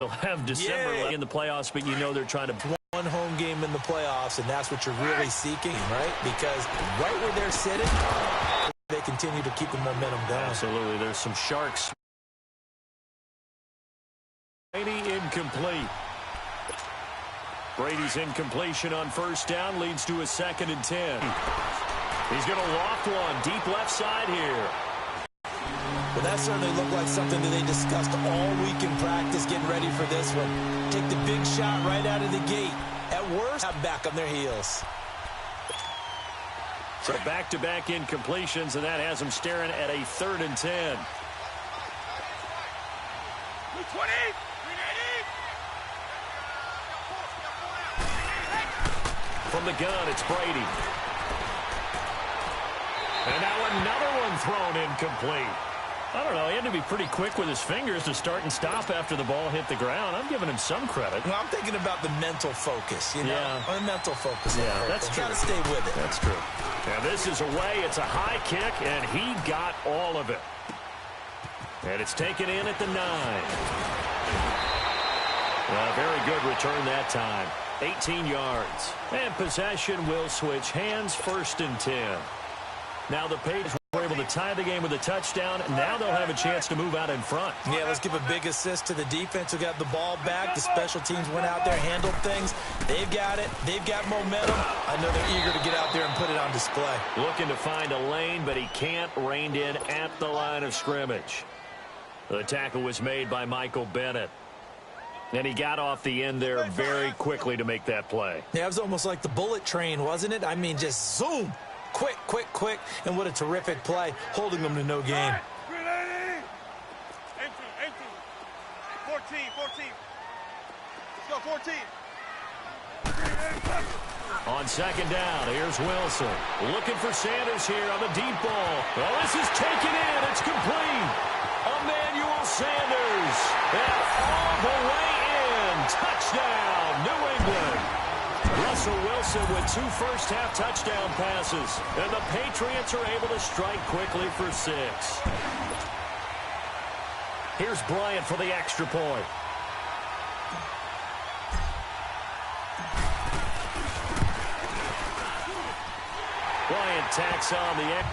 They'll have December in the playoffs, but you know they're trying to one home game in the playoffs, and that's what you're really seeking, right? Because right where they're sitting, they continue to keep the momentum going. Absolutely. There's some Sharks. Brady incomplete. Brady's incompletion on first down leads to a 2nd and 10. He's going to loft one deep left side here. Well, that certainly looked like something that they discussed all week in practice, getting ready for this one. Take the big shot right out of the gate. At worst, back on their heels. So back-to-back incompletions, and that has them staring at a 3rd and 10. 20. From the gun, it's Brady. And now another one thrown incomplete. I don't know. He had to be pretty quick with his fingers to start and stop after the ball hit the ground. I'm giving him some credit. Well, I'm thinking about the mental focus, you know? Yeah. The mental focus. Yeah, that's true. Got to stay with it. That's true. Now this is away. It's a high kick, and he got all of it. And it's taken in at the 9. Very good return that time. 18 yards. And possession will switch hands, 1st and 10. Now the Patriots were able to tie the game with a touchdown. Now they'll have a chance to move out in front. Yeah, let's give a big assist to the defense who got the ball back. The special teams went out there, handled things. They've got it. They've got momentum. I know they're eager to get out there and put it on display. Looking to find a lane, but he can't. Reined in at the line of scrimmage. The tackle was made by Michael Bennett. And he got off the end there very quickly to make that play. Yeah, it was almost like the bullet train, wasn't it? I mean, just zoom. Quick, quick, quick. And what a terrific play, holding them to no gain. 14. Let's go, 14. On 2nd down, here's Wilson. Looking for Sanders here on the deep ball. Well, this is taken in. It's complete. Emmanuel Sanders. And all the way in. Touchdown, New England. Russell Wilson with 2 first-half touchdown passes. And the Patriots are able to strike quickly for 6. Here's Bryant for the extra point. Bryant tacks on the end.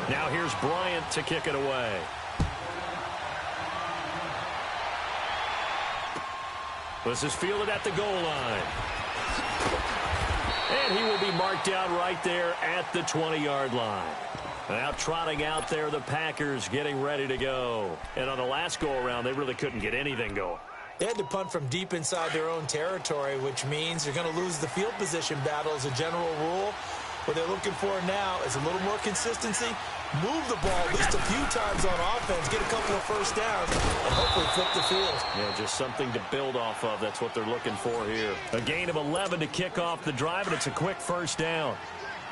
Now here's Bryant to kick it away. This is fielded at the goal line. And he will be marked down right there at the 20-yard line. Now trotting out there, the Packers getting ready to go. And on the last go-around, they really couldn't get anything going. They had to punt from deep inside their own territory, which means you're going to lose the field position battle as a general rule. What they're looking for now is a little more consistency, move the ball at least a few times on offense, get a couple of first downs, and hopefully flip the field. Yeah, just something to build off of. That's what they're looking for here. A gain of 11 to kick off the drive, and it's a quick first down.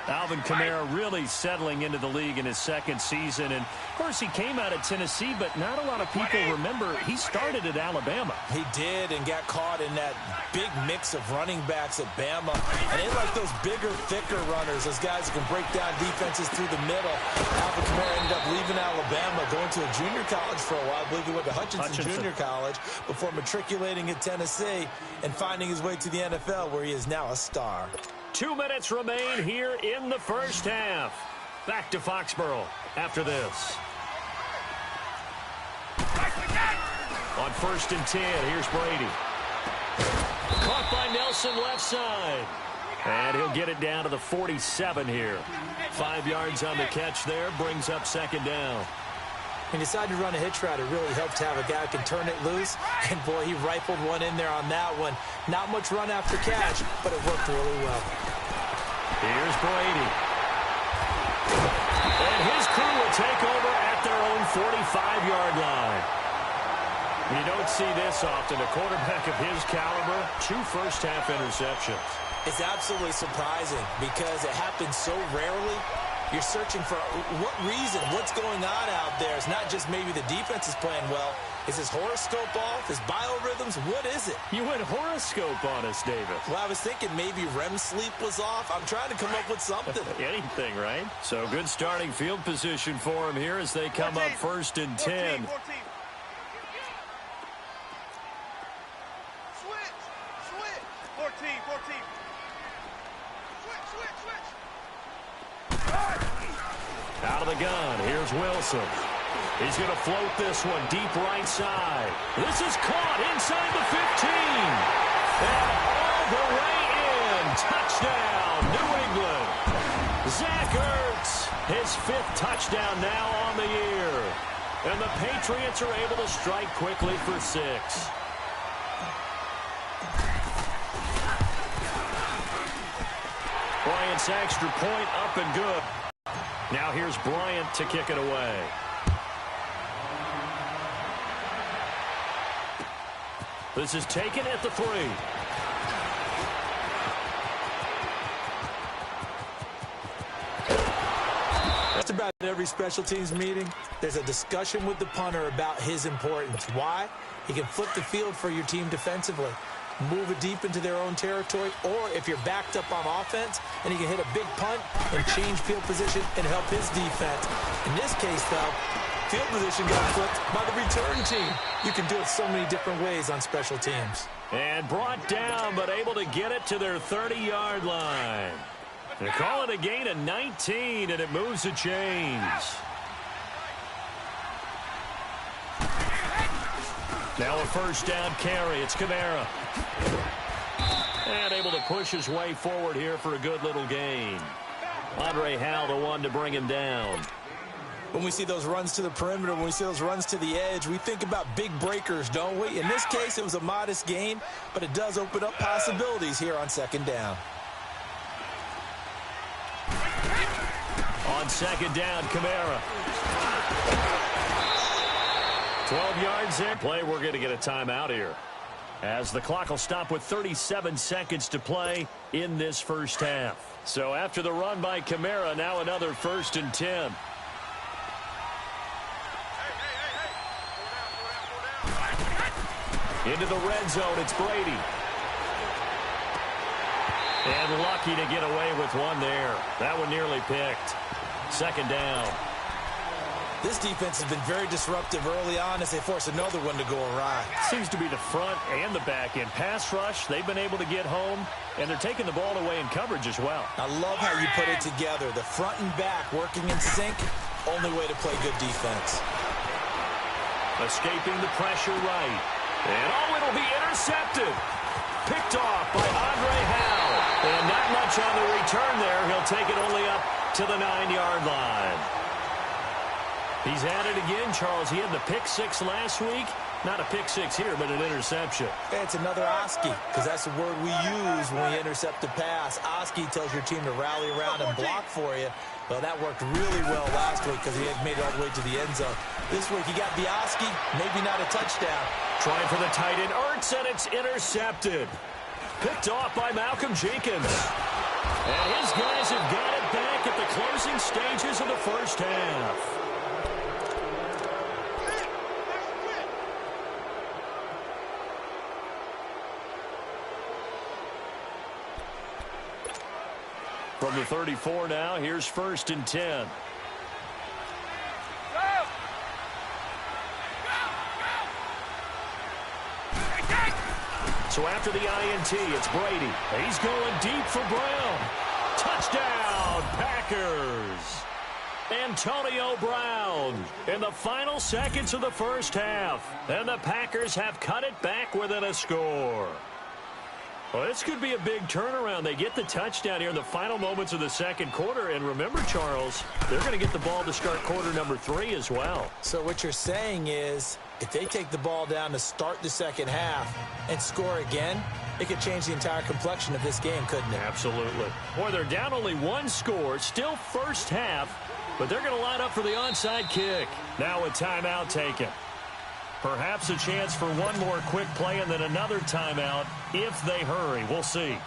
Alvin Kamara really settling into the league in his 2nd season. And, of course, he came out of Tennessee, but not a lot of people remember he started at Alabama. He did and got caught in that big mix of running backs at Bama. And they like those bigger, thicker runners, those guys who can break down defenses through the middle. Alvin Kamara ended up leaving Alabama, going to a junior college for a while. I believe he went to Hutchinson Junior College before matriculating at Tennessee and finding his way to the NFL, where he is now a star. 2 minutes remain here in the first half. Back to Foxborough after this. On 1st and 10, here's Brady. Caught by Nelson left side. And he'll get it down to the 47 here. 5 yards on the catch there, brings up 2nd down. He decided to run a hitch route. It really helped to have a guy who can turn it loose. And, boy, he rifled one in there on that one. Not much run after catch, but it worked really well. Here's Brady. And his crew will take over at their own 45-yard line. You don't see this often. A quarterback of his caliber, 2 first-half interceptions. It's absolutely surprising because it happens so rarely. You're searching for what reason, what's going on out there. It's not just maybe the defense is playing well. Is his horoscope off? His biorhythms? What is it? You went horoscope on us, David. Well, I was thinking maybe REM sleep was off. I'm trying to come up with something. Anything, right? So good starting field position for him here as they come up 1st and 10. 14. Switch. 14. Switch. Out of the gun, here's Wilson. He's going to float this one deep right side. This is caught inside the 15. And all the way in. Touchdown, New England. Zach Ertz, his 5th touchdown now on the year. And the Patriots are able to strike quickly for 6. Bryant's extra point up and good. Now here's Bryant to kick it away. This is taken at the 3. Just about every special teams meeting, there's a discussion with the punter about his importance. Why? He can flip the field for your team defensively, move it deep into their own territory, or if you're backed up on offense, and he can hit a big punt and change field position and help his defense. In this case, though, field position got flipped by the return team. You can do it so many different ways on special teams. And brought down, but able to get it to their 30-yard line. They're calling a gain of 19, and it moves the chains. Now a 1st down carry. It's Kamara. And able to push his way forward here for a good little gain. Andre Howell, the one to bring him down. When we see those runs to the perimeter, when we see those runs to the edge, we think about big breakers, don't we? In this case, it was a modest gain, but it does open up possibilities here on 2nd down. On 2nd down, Kamara. 12 yards there. Play, we're going to get a timeout here, as the clock will stop with 37 seconds to play in this 1st half. So after the run by Kamara, now another 1st and 10. Into the red zone, it's Brady. And lucky to get away with one there. That one nearly picked. 2nd down. This defense has been very disruptive early on as they force another one to go awry. Seems to be the front and the back end. Pass rush, they've been able to get home, and they're taking the ball away in coverage as well. I love how you put it together. The front and back working in sync, only way to play good defense. Escaping the pressure right. And it'll be intercepted. Picked off by Andre Howell. And not much on the return there. He'll take it only up to the 9-yard line. He's at it again, Charles. He had the pick 6 last week. Not a pick 6 here, but an interception. It's another Oski, because that's the word we use when we intercept a pass. Oski tells your team to rally around and block for you. Well, that worked really well last week because he had made it all the way to the end zone. This week, he got Oski, maybe not a touchdown. Trying for the tight end, Ertz, and it's intercepted. Picked off by Malcolm Jenkins. And his guys have got it back at the closing stages of the 1st half. From the 34 now, here's 1st and 10. So after the INT, it's Brady. He's going deep for Brown. Touchdown, Packers. Antonio Brown in the final seconds of the 1st half. And the Packers have cut it back within a score. Well, this could be a big turnaround. They get the touchdown here in the final moments of the 2nd quarter. And remember, Charles, they're going to get the ball to start quarter number 3 as well. So what you're saying is, if they take the ball down to start the 2nd half and score again, it could change the entire complexion of this game, couldn't it? Absolutely. Boy, they're down only 1 score, still 1st half, but they're going to line up for the onside kick. Now a timeout taken. Perhaps a chance for one more quick play and then another timeout if they hurry. We'll see.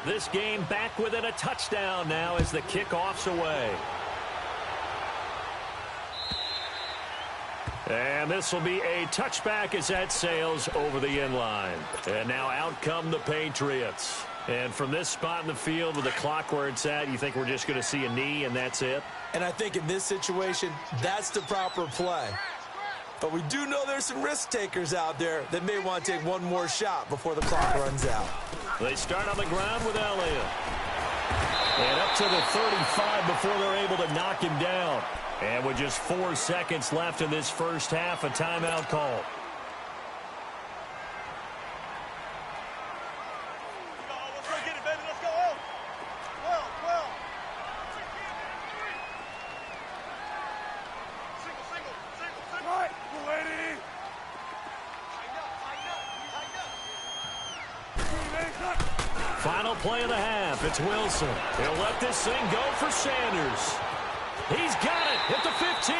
This game back within a touchdown now as the kickoff's away. And this will be a touchback as that sails over the end line. And now out come the Patriots. And from this spot in the field with the clock where it's at, you think we're just going to see a knee and that's it? And I think in this situation, that's the proper play. But we do know there's some risk takers out there that may want to take one more shot before the clock runs out. They start on the ground with Elliott. And up to the 35 before they're able to knock him down. And with just 4 seconds left in this first half, a timeout call. Let's go get it, baby. Let's go. 12. Single. Right. Ready. Tighten up. Final play of the half. It's Wilson. He'll let this thing go for Sanders. He's got it at the 15.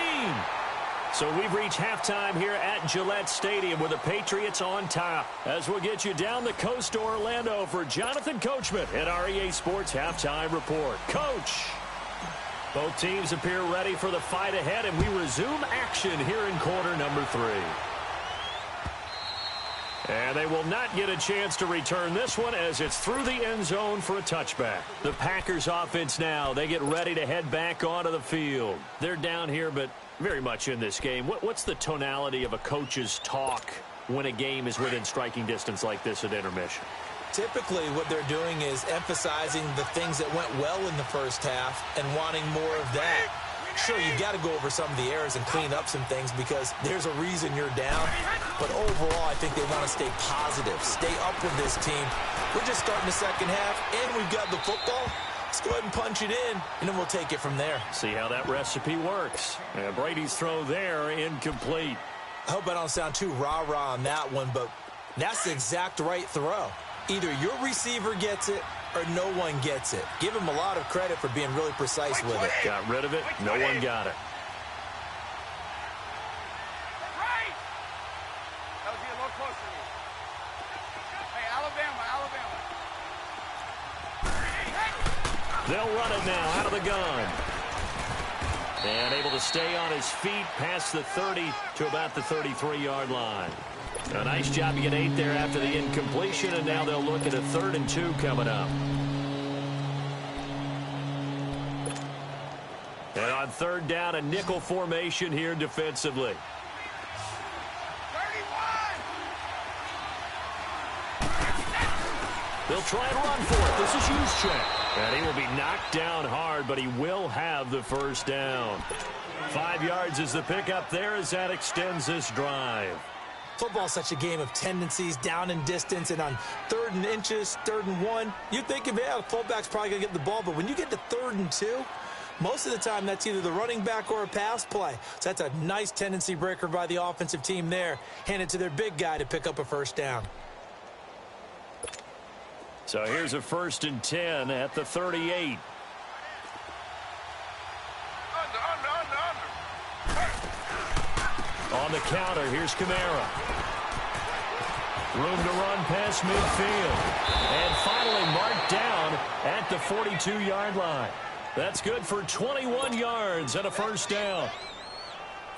So we've reached halftime here at Gillette Stadium with the Patriots on top. As we'll get you down the coast to Orlando for Jonathan Coachman at our EA Sports Halftime Report. Coach! Both teams appear ready for the fight ahead, and we resume action here in quarter number 3. And they will not get a chance to return this one as it's through the end zone for a touchback. The Packers offense now, they get ready to head back onto the field. They're down here, but very much in this game. What's the tonality of a coach's talk when a game is within striking distance like this at intermission? Typically, what they're doing is emphasizing the things that went well in the first half and wanting more of that. Sure, you've got to go over some of the errors and clean up some things because there's a reason you're down. But overall, I think they want to stay positive, stay up with this team. We're just starting the second half, and we've got the football. Let's go ahead and punch it in, and then we'll take it from there. See how that recipe works. And Brady's throw there, incomplete. I hope I don't sound too rah-rah on that one, but that's the exact right throw. Either your receiver gets it or no one gets it. Give him a lot of credit for being really precise with it. Got rid of it. No one got it. That was getting a little closer to me. Hey, Alabama. They'll run it now out of the gun. And able to stay on his feet past the 30 to about the 33-yard line. A nice job to get 8 there after the incompletion, and now they'll look at a 3rd and 2 coming up. And on 3rd down, a nickel formation here defensively. 31. They'll try and run for it. This is Juszczyk. And he will be knocked down hard, but he will have the first down. 5 yards is the pickup there as that extends this drive. Football's such a game of tendencies, down in distance, and on 3rd and inches, 3rd and 1, you think, yeah, the fullback's probably going to get the ball, but when you get to 3rd and 2, most of the time that's either the running back or a pass play. So that's a nice tendency breaker by the offensive team there. Hand it to their big guy to pick up a first down. So here's a 1st and 10 at the 38. On the counter, here's Kamara. Room to run past midfield. And finally marked down at the 42-yard line. That's good for 21 yards and a first down.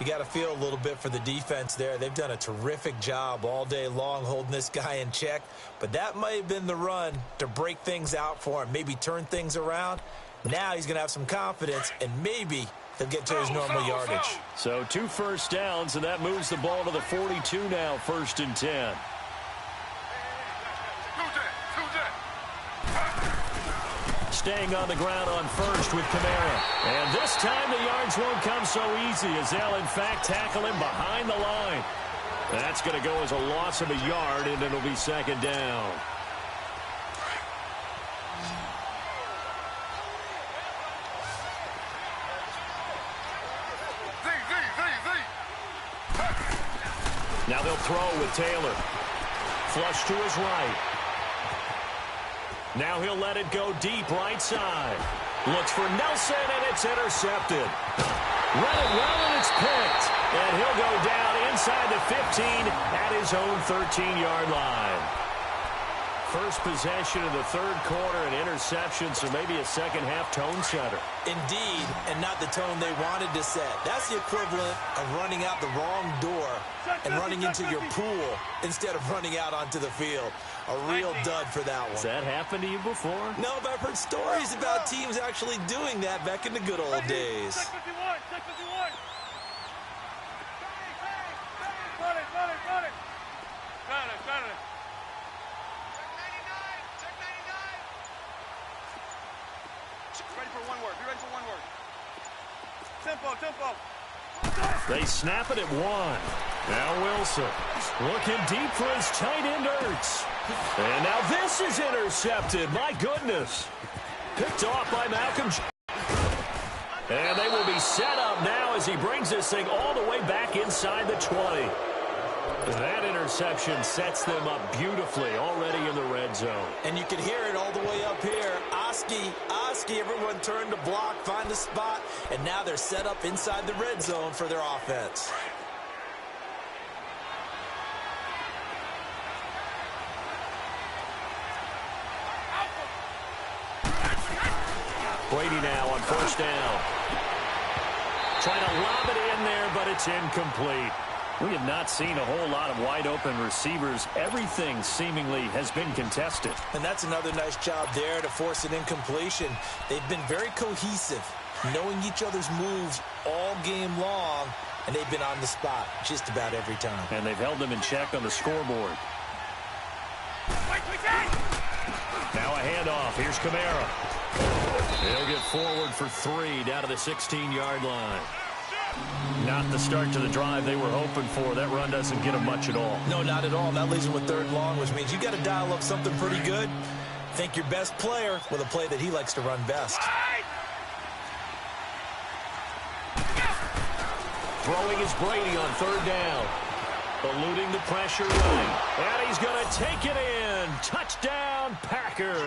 You got to feel a little bit for the defense there. They've done a terrific job all day long holding this guy in check. But that might have been the run to break things out for him, maybe turn things around. Now he's going to have some confidence, and maybe he'll get to his normal yardage. So 2 first downs, and that moves the ball to the 42 now, 1st and 10. Staying on the ground on 1st with Kamara. And this time the yards won't come so easy as they'll, in fact, tackle him behind the line. That's going to go as a loss of a yard, and it'll be 2nd down. Now they'll throw with Taylor. Flush to his right. Now he'll let it go deep right side. Looks for Nelson, and it's intercepted. Run it well, and it's picked. And he'll go down inside the 15 at his own 13-yard line. first possession of the third quarter, an interception, so maybe a second-half tone setter. Indeed, and not the tone they wanted to set. That's the equivalent of running out the wrong door and running into your pool instead of running out onto the field. A real dud for that one. Has that happened to you before? No, but I've heard stories about teams actually doing that back in the good old days. Check 51, check 51. Run it. Got it. Check 99. Ready for one word. Be ready for one word. Tempo. They snap it at one. Now Wilson looking deep for his tight end Ertz. And now this is intercepted. My goodness. Picked off by Malcolm. And they will be set up now as he brings this thing all the way back inside the 20. That interception sets them up beautifully already in the red zone. And you can hear it all the way up here. Oski, everyone turned to block, find a spot, and now they're set up inside the red zone for their offense. Brady now on first down. Trying to lob it in there, but it's incomplete. We have not seen a whole lot of wide-open receivers. Everything seemingly has been contested. And that's another nice job there to force an incompletion. They've been very cohesive, knowing each other's moves all game long, and they've been on the spot just about every time. And they've held them in check on the scoreboard. Now a handoff. Here's Kamara. He'll get forward for 3 down to the 16-yard line. Not the start to the drive they were hoping for. That run doesn't get them much at all. No, not at all. That leaves them with third long, which means you got to dial up something pretty good. Think your best player with a play that he likes to run best. Throwing is Brady on third down. Eluding the pressure right. And he's going to take it in. Touchdown, Packers.